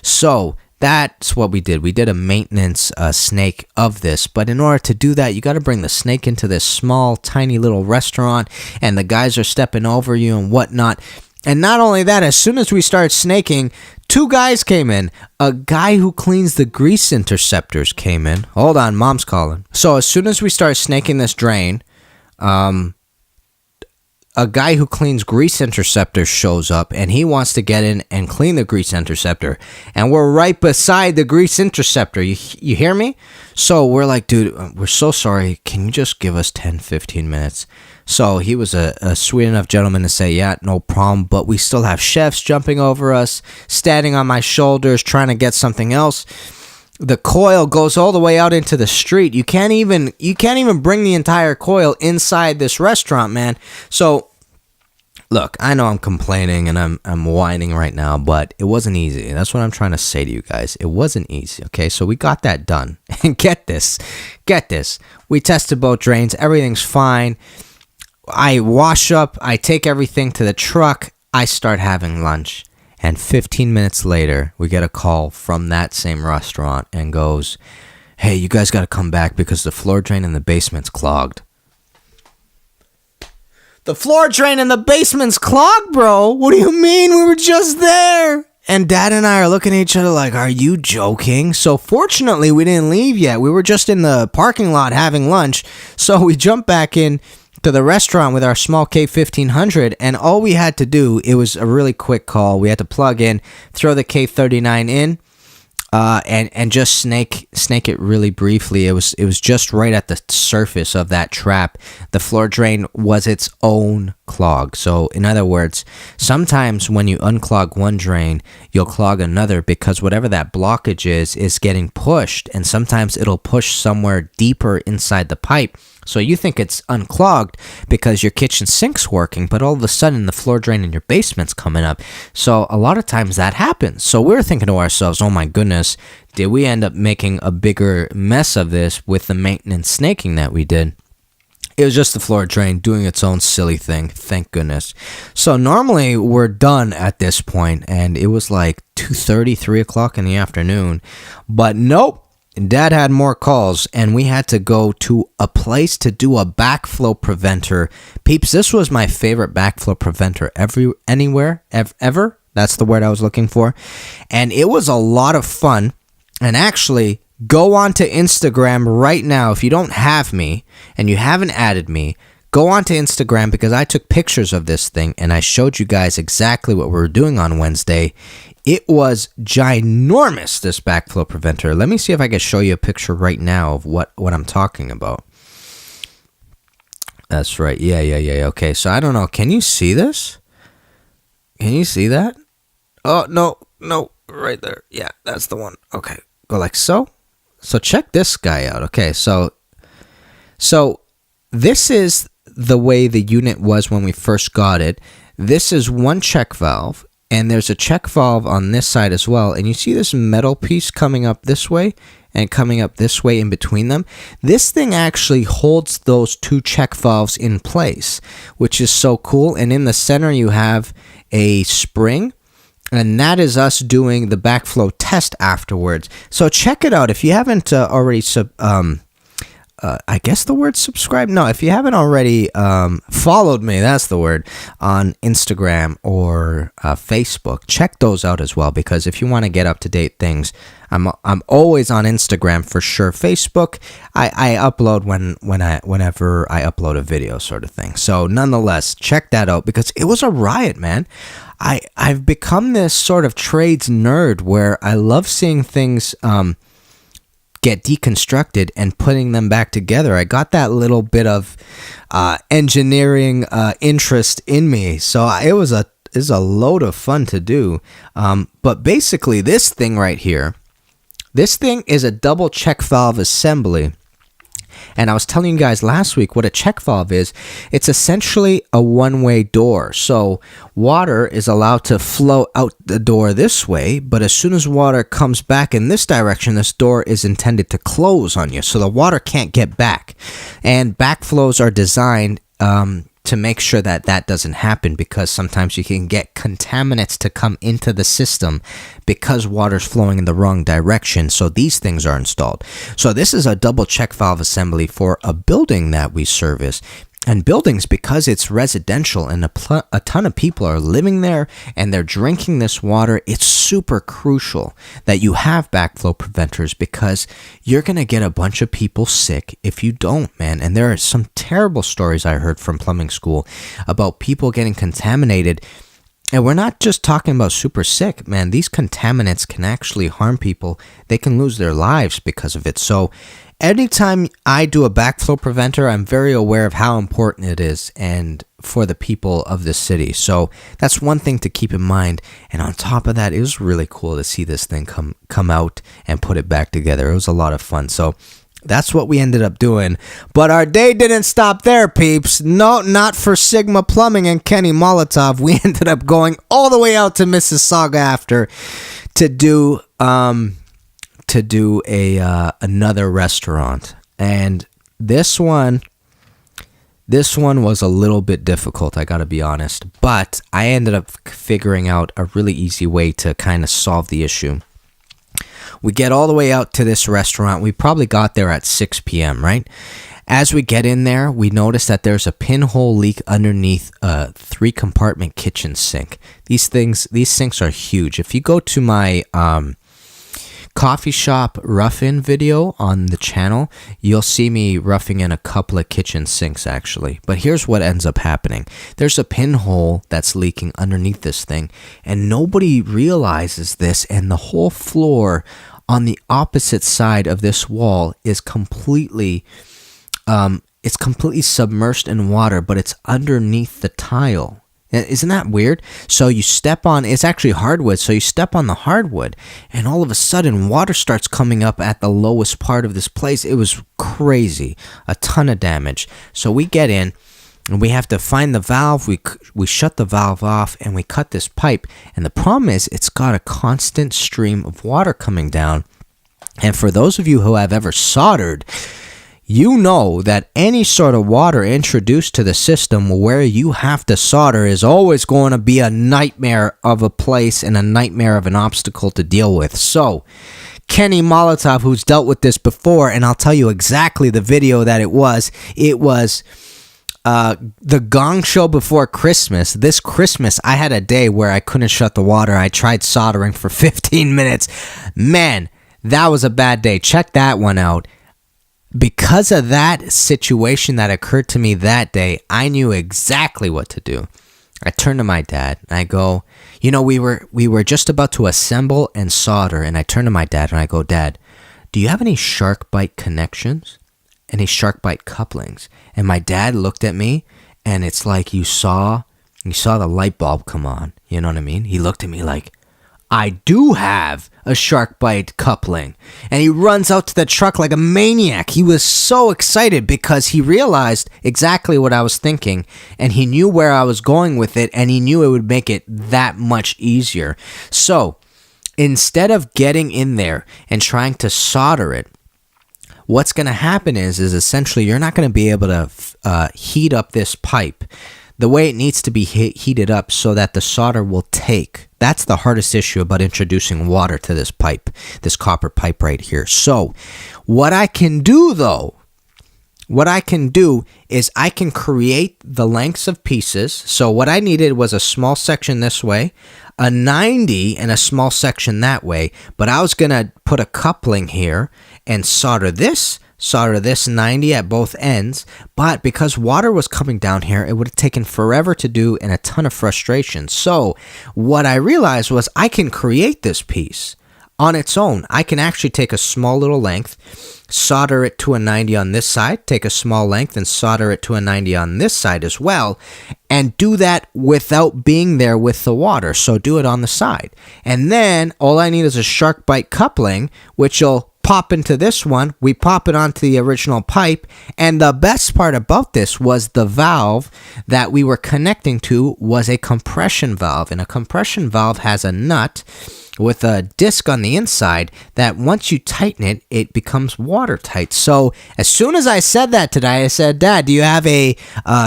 A: So that's what we did. We did a maintenance snake of this, but in order to do that, you got to bring the snake into this small, tiny little restaurant, and the guys are stepping over you and whatnot. And not only that, as soon as we started snaking, two guys came in. A guy who cleans the grease interceptors came in. Hold on, mom's calling. So as soon as we started snaking this drain, a guy who cleans grease interceptors shows up, and he wants to get in and clean the grease interceptor. And we're right beside the grease interceptor. You hear me? So we're like, dude, we're so sorry. Can you just give us 10, 15 minutes? So he was a sweet enough gentleman to say, yeah, no problem. But we still have chefs jumping over us, standing on my shoulders, trying to get something else. The coil goes all the way out into the street. You can't even bring the entire coil inside this restaurant, man. So, look, I know I'm complaining and I'm whining right now, but it wasn't easy. That's what I'm trying to say to you guys. It wasn't easy, okay? So we got that done. And get this. We tested both drains. Everything's fine. I wash up. I take everything to the truck. I start having lunch. And 15 minutes later, we get a call from that same restaurant and goes, hey, you guys got to come back because the floor drain in the basement's clogged. The floor drain in the basement's clogged, bro? What do you mean? We were just there. And Dad and I are looking at each other like, are you joking? So fortunately, we didn't leave yet. We were just in the parking lot having lunch. So we jumped back in to the restaurant with our small K1500, and all we had to do, it was a really quick call. We had to plug in, throw the K39 in, and just snake it really briefly. It was just right at the surface of that trap. The floor drain was its own clog. So in other words, sometimes when you unclog one drain, you'll clog another because whatever that blockage is getting pushed, and sometimes it'll push somewhere deeper inside the pipe. So you think it's unclogged because your kitchen sink's working, but all of a sudden the floor drain in your basement's coming up. So a lot of times that happens. So we're thinking to ourselves, oh my goodness, did we end up making a bigger mess of this with the maintenance snaking that we did? It was just the floor drain doing its own silly thing, thank goodness. So normally we're done at this point, and it was like 2:30, 3 o'clock in the afternoon. But nope. Dad had more calls, and we had to go to a place to do a backflow preventer. Peeps, this was my favorite backflow preventer ever. That's the word I was looking for. And it was a lot of fun. And actually, go on to Instagram right now. If you don't have me and you haven't added me, go on to Instagram because I took pictures of this thing and I showed you guys exactly what we were doing on Wednesday. It was ginormous, this backflow preventer. Let me see if I can show you a picture right now of what I'm talking about. That's right. Yeah. Okay, so I don't know. Can you see this? Can you see that? Oh, no. Right there. Yeah, that's the one. Okay, go like so. So check this guy out. Okay, so this is the way the unit was when we first got it. This is one check valve. And there's a check valve on this side as well. And you see this metal piece coming up this way and coming up this way in between them. This thing actually holds those two check valves in place, which is so cool. And in the center, you have a spring. And that is us doing the backflow test afterwards. So check it out. If you haven't already I guess the word subscribe. No, if you haven't already followed me, that's the word, on Instagram or Facebook, check those out as well, because if you want to get up to date things, I'm always on Instagram for sure. Facebook, I upload whenever I upload a video, sort of thing. So nonetheless, check that out, because it was a riot, man. I've become this sort of trades nerd where I love seeing things get deconstructed and putting them back together. I got that little bit of engineering interest in me, so it was a load of fun to do. But basically, this thing right here, this thing is a double check valve assembly. And I was telling you guys last week what a check valve is. It's essentially a one-way door. So water is allowed to flow out the door this way, but as soon as water comes back in this direction, this door is intended to close on you. So the water can't get back. And backflows are designed to make sure that that doesn't happen, because sometimes you can get contaminants to come into the system because water's flowing in the wrong direction. So these things are installed. So this is a double check valve assembly for a building that we service. And buildings, because it's residential and a ton of people are living there and they're drinking this water, it's super crucial that you have backflow preventers, because you're going to get a bunch of people sick if you don't, man. And there are some terrible stories I heard from plumbing school about people getting contaminated. And we're not just talking about super sick, man. These contaminants can actually harm people. They can lose their lives because of it. So anytime I do a backflow preventer, I'm very aware of how important it is and for the people of this city. So that's one thing to keep in mind. And on top of that, it was really cool to see this thing come out and put it back together. It was a lot of fun. So that's what we ended up doing. But our day didn't stop there, peeps. No, not for Sigma Plumbing and Kenny Molotov. We ended up going all the way out to Mississauga after to do another restaurant. And this one was a little bit difficult, I gotta be honest, but I ended up figuring out a really easy way to kind of solve the issue. We get all the way out to this restaurant. We probably got there at 6 p.m., right? As we get in there, we notice that there's a pinhole leak underneath a 3-compartment kitchen sink. These sinks are huge. If you go to my coffee shop rough-in video on the channel, you'll see me roughing in a couple of kitchen sinks, actually. But here's what ends up happening. There's a pinhole that's leaking underneath this thing, and nobody realizes this, and the whole floor on the opposite side of this wall is completely submerged in water, but it's underneath the tile. Isn't that weird? So you step on, it's actually hardwood, so you step on the hardwood, and all of a sudden water starts coming up at the lowest part of this place. It was crazy. A ton of damage. So we get in, and we have to find the valve. We shut the valve off, and we cut this pipe. And the problem is, it's got a constant stream of water coming down. And for those of you who have ever soldered, you know that any sort of water introduced to the system where you have to solder is always going to be a nightmare of a place and a nightmare of an obstacle to deal with. So, Kenny Molotov, who's dealt with this before, and I'll tell you exactly the video that it was the Gong Show before Christmas. This Christmas, I had a day where I couldn't shut the water. I tried soldering for 15 minutes. Man, that was a bad day. Check that one out. Because of that situation that occurred to me that day, I knew exactly what to do. I turned to my dad and I go, we were just about to assemble and solder, and I turned to my dad and I go, Dad, do you have any shark bite connections? Any shark bite couplings? And my dad looked at me, and it's like you saw the light bulb come on. You know what I mean? He looked at me like, I do have a shark bite coupling. And he runs out to the truck like a maniac. He was so excited because he realized exactly what I was thinking, and he knew where I was going with it, and he knew it would make it that much easier. So instead of getting in there and trying to solder it, what's going to happen is essentially you're not going to be able to heat up this pipe the way it needs to be heated up so that the solder will take. That's the hardest issue about introducing water to this pipe, this copper pipe right here. So what I can do, though, what I can do is I can create the lengths of pieces. So what I needed was a small section this way, a 90 and a small section that way, but I was going to put a coupling here and solder this 90 at both ends, but because water was coming down here, it would have taken forever to do and a ton of frustration. So what I realized was I can create this piece on its own. I can actually take a small little length, solder it to a 90 on this side, take a small length and solder it to a 90 on this side as well, and do that without being there with the water. So do it on the side. And then all I need is a shark bite coupling, which will pop into this one. We pop it onto the original pipe. And the best part about this was the valve that we were connecting to was a compression valve. And a compression valve has a nut with a disc on the inside that once you tighten it, it becomes watertight. So as soon as I said that today, I said, Dad, do you have a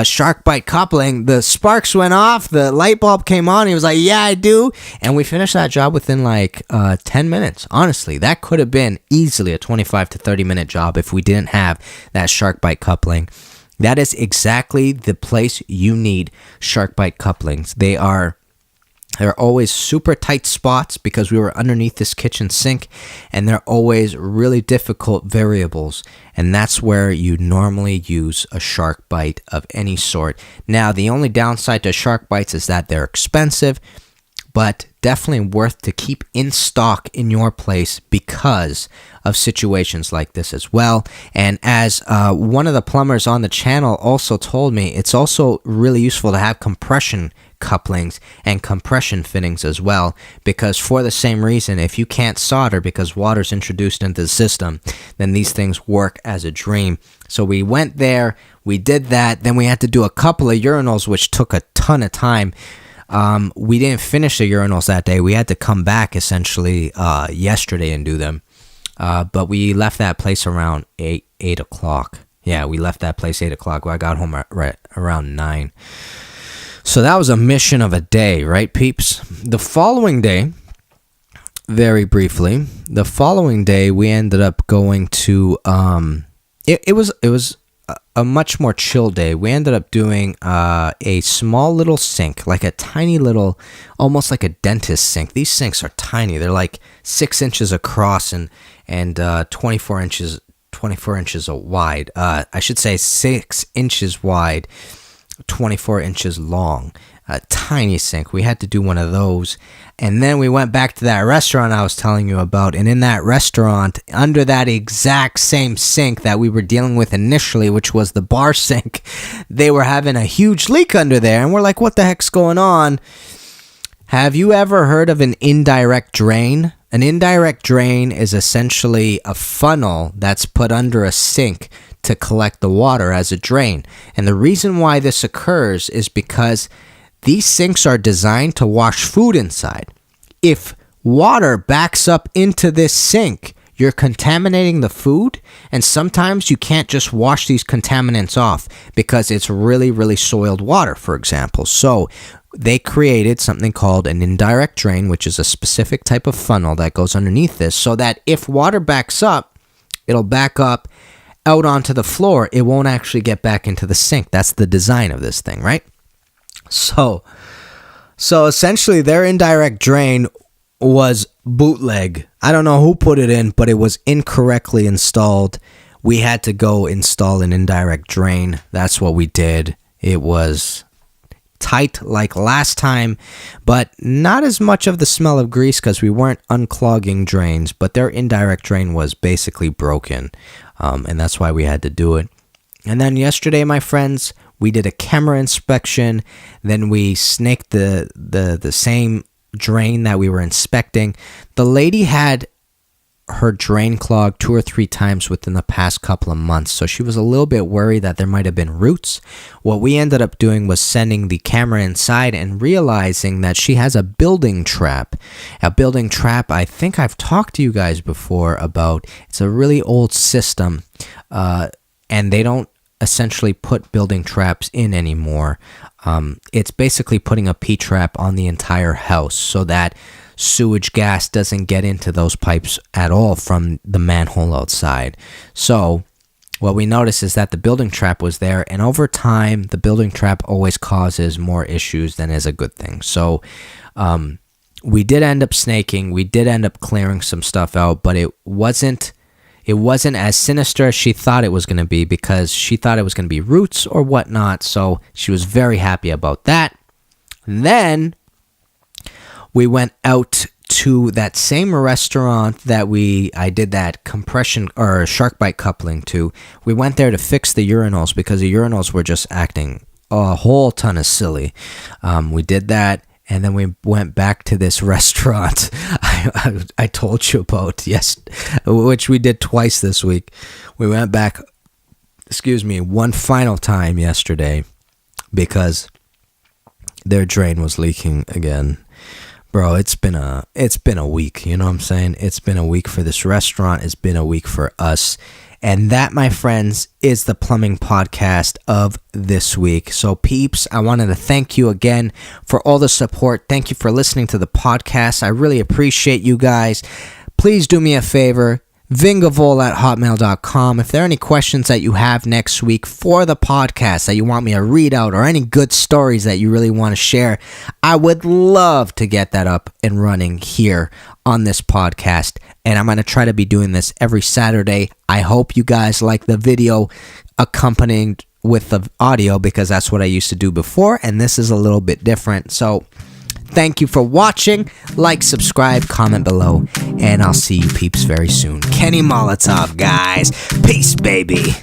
A: shark bite coupling? The sparks went off, the light bulb came on. He was like, yeah, I do. And we finished that job within like 10 minutes. Honestly, that could have been easily a 25 to 30 minute job if we didn't have that shark bite coupling. That is exactly the place you need shark bite couplings. They're always super tight spots because we were underneath this kitchen sink, and they're always really difficult variables, and that's where you normally use a shark bite of any sort. Now, the only downside to shark bites is that they're expensive, but definitely worth to keep in stock in your place because of situations like this as well. And as one of the plumbers on the channel also told me, it's also really useful to have compression couplings and compression fittings as well, because for the same reason, if you can't solder because water's introduced into the system, then these things work as a dream. So we went there, we did that, then we had to do a couple of urinals, which took a ton of time. We didn't finish the urinals that day. We had to come back essentially yesterday and do them. But we left that place around 8 o'clock. Yeah, we left that place 8 o'clock. I got home right around 9. So that was a mission of a day, right, peeps? The following day, very briefly, we ended up going to, it was a much more chill day. We ended up doing a small little sink, like a tiny little, almost like a dentist sink. These sinks are tiny. They're like 6 inches across and 24 inches wide. I should say 6 inches wide, 24 inches long. A tiny sink. We had to do one of those. And then we went back to that restaurant I was telling you about. And in that restaurant, under that exact same sink that we were dealing with initially, which was the bar sink, they were having a huge leak under there. And we're like, what the heck's going on? Have you ever heard of an indirect drain? An indirect drain is essentially a funnel that's put under a sink to collect the water as a drain. And the reason why this occurs is because these sinks are designed to wash food inside. If water backs up into this sink, you're contaminating the food, and sometimes you can't just wash these contaminants off because it's really, really soiled water, for example. So they created something called an indirect drain, which is a specific type of funnel that goes underneath this, so that if water backs up, it'll back up out onto the floor. It won't actually get back into the sink. That's the design of this thing, right? So essentially their indirect drain was bootleg. I don't know who put it in, but it was incorrectly installed. We had to go install an indirect drain. That's what we did. It was tight like last time, but not as much of the smell of grease because we weren't unclogging drains, but their indirect drain was basically broken, and that's why we had to do it. And then yesterday, my friends, we did a camera inspection. Then we snaked the same drain that we were inspecting. The lady had her drain clogged 2 or 3 times within the past couple of months, so she was a little bit worried that there might have been roots. What we ended up doing was sending the camera inside and realizing that she has a building trap. A building trap, I think I've talked to you guys before about. It's a really old system, and they don't essentially put building traps in anymore. It's basically putting a P-trap on the entire house so that sewage gas doesn't get into those pipes at all from the manhole outside. So what we noticed is that the building trap was there, and over time, the building trap always causes more issues than is a good thing. So, we did end up snaking. We did end up clearing some stuff out, but it wasn't as sinister as she thought it was going to be, because she thought it was going to be roots or whatnot. So she was very happy about that. And then we went out to that same restaurant that I did that compression or shark bite coupling to. We went there to fix the urinals because the urinals were just acting a whole ton of silly. We did that. And then we went back to this restaurant I told you about, yes, which we did twice this week. We went back, one final time yesterday because their drain was leaking again. Bro, it's been a week, you know what I'm saying? It's been a week for this restaurant. It's been a week for us. And that, my friends, is the plumbing podcast of this week. So, peeps, I wanted to thank you again for all the support. Thank you for listening to the podcast. I really appreciate you guys. Please do me a favor. vingavol@hotmail.com. If there are any questions that you have next week for the podcast that you want me to read out, or any good stories that you really want to share, I would love to get that up and running here on this podcast. And I'm going to try to be doing this every Saturday. I hope you guys like the video accompanying with the audio, because that's what I used to do before, and this is a little bit different. So thank you for watching. Like, subscribe, comment below, and I'll see you peeps very soon. Kenny Molotov, guys. Peace, baby.